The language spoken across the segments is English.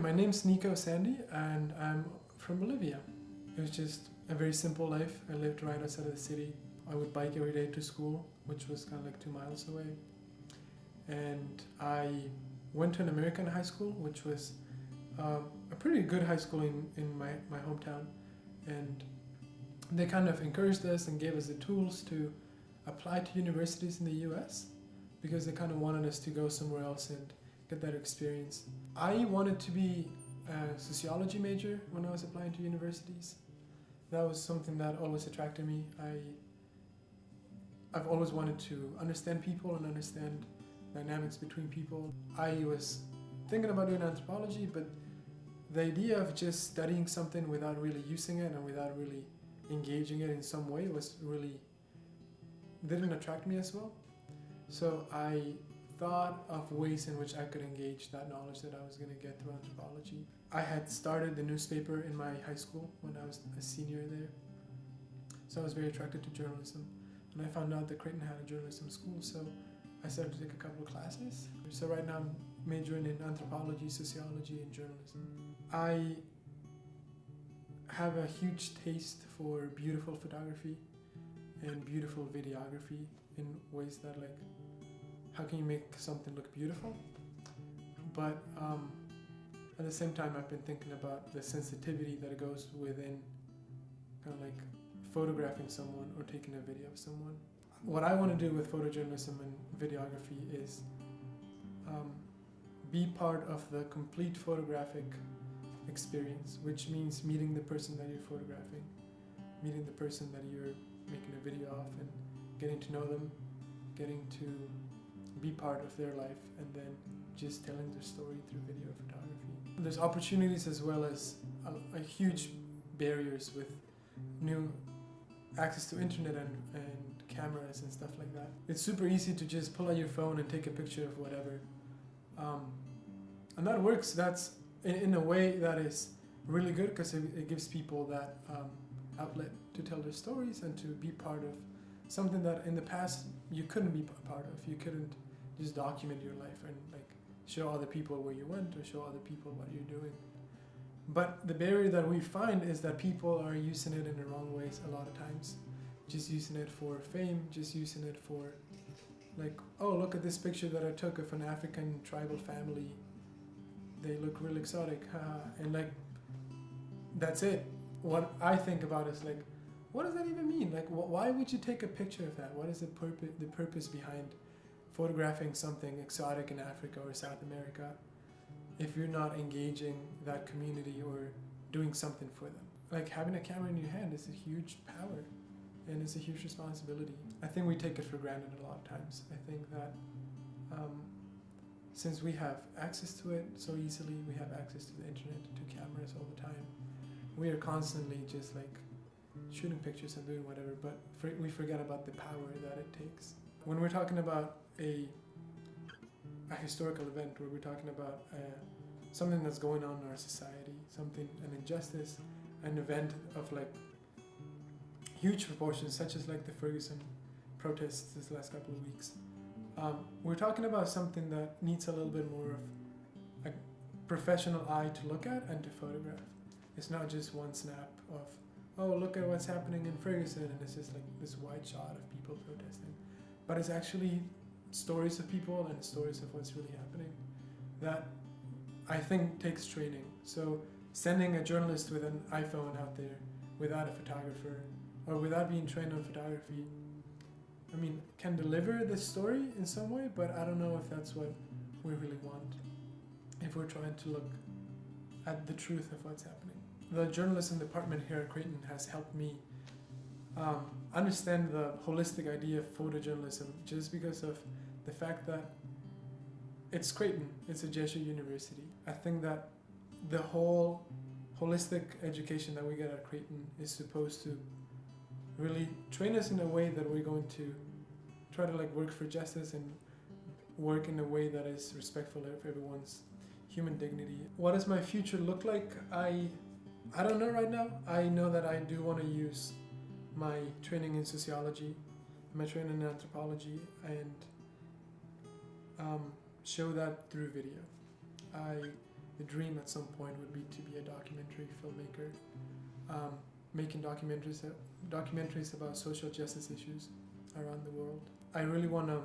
My name's Nico Sandi and I'm from Bolivia. It was just a very simple life. I lived right outside of the city. I would bike every day to school, which was kind of like 2 miles away. And I went to an American high school, which was a pretty good high school in my hometown. And they kind of encouraged us and gave us the tools to apply to universities in the US because they kind of wanted us to go somewhere else and get that experience. I wanted to be a sociology major when I was applying to universities. That was something that always attracted me. I've always wanted to understand people and understand dynamics between people. I was thinking about doing anthropology, but the idea of just studying something without really using it and without really engaging it in some way didn't attract me as well. So I thought of ways in which I could engage that knowledge that I was going to get through anthropology. I had started the newspaper in my high school when I was a senior there. So I was very attracted to journalism. And I found out that Creighton had a journalism school, so I started to take a couple of classes. So right now I'm majoring in anthropology, sociology, and journalism. I have a huge taste for beautiful photography and beautiful videography in ways that, like, how can you make something look beautiful? But at the same time, I've been thinking about the sensitivity that goes within kind of like photographing someone or taking a video of someone. What I want to do with photojournalism and videography is be part of the complete photographic experience, which means meeting the person that you're photographing, meeting the person that you're making a video of, and getting to know them, getting to be part of their life, and then just telling their story through video photography. There's opportunities as well as a huge barriers with new access to internet and cameras and stuff like that. It's super easy to just pull out your phone and take a picture of whatever. And that works. That's in a way that is really good because it gives people that outlet to tell their stories and to be part of something that in the past you couldn't be a part of. You couldn't just document your life and like show other people where you went or show other people what you're doing. But the barrier that we find is that people are using it in the wrong ways a lot of times. Just using it for fame, just using it for like, oh, look at this picture that I took of an African tribal family. They look really exotic, and like, that's it. What I think about is like, what does that even mean? Like, why would you take a picture of that? What is the purpose behind photographing something exotic in Africa or South America if you're not engaging that community or doing something for them? Like, having a camera in your hand is a huge power and it's a huge responsibility. I think we take it for granted a lot of times. I think that since we have access to it so easily, we have access to the internet, to cameras all the time, we are constantly just like shooting pictures and doing whatever, but we forget about the power that it takes. When we're talking about a historical event, where we're talking about something that's going on in our society, an injustice, an event of like huge proportions, such as like the Ferguson protests this last couple of weeks, we're talking about something that needs a little bit more of a professional eye to look at and to photograph. It's not just one snap of, oh, look at what's happening in Ferguson, and it's just like this wide shot of people protesting. But it's actually stories of people and stories of what's really happening that I think takes training. So sending a journalist with an iPhone out there without a photographer or without being trained on photography, I mean, can deliver the story in some way, but I don't know if that's what we really want if we're trying to look at the truth of what's happening. The journalism department here at Creighton has helped me understand the holistic idea of photojournalism just because of the fact that it's Creighton, it's a Jesuit university. I think that the whole holistic education that we get at Creighton is supposed to really train us in a way that we're going to try to like work for justice and work in a way that is respectful of everyone's human dignity. What does my future look like? I don't know right now. I know that I do want to use my training in sociology, my training in anthropology, and show that through video. I the dream at some point would be to be a documentary filmmaker, making documentaries about social justice issues around the world. I really want to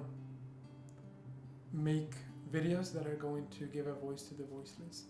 make videos that are going to give a voice to the voiceless.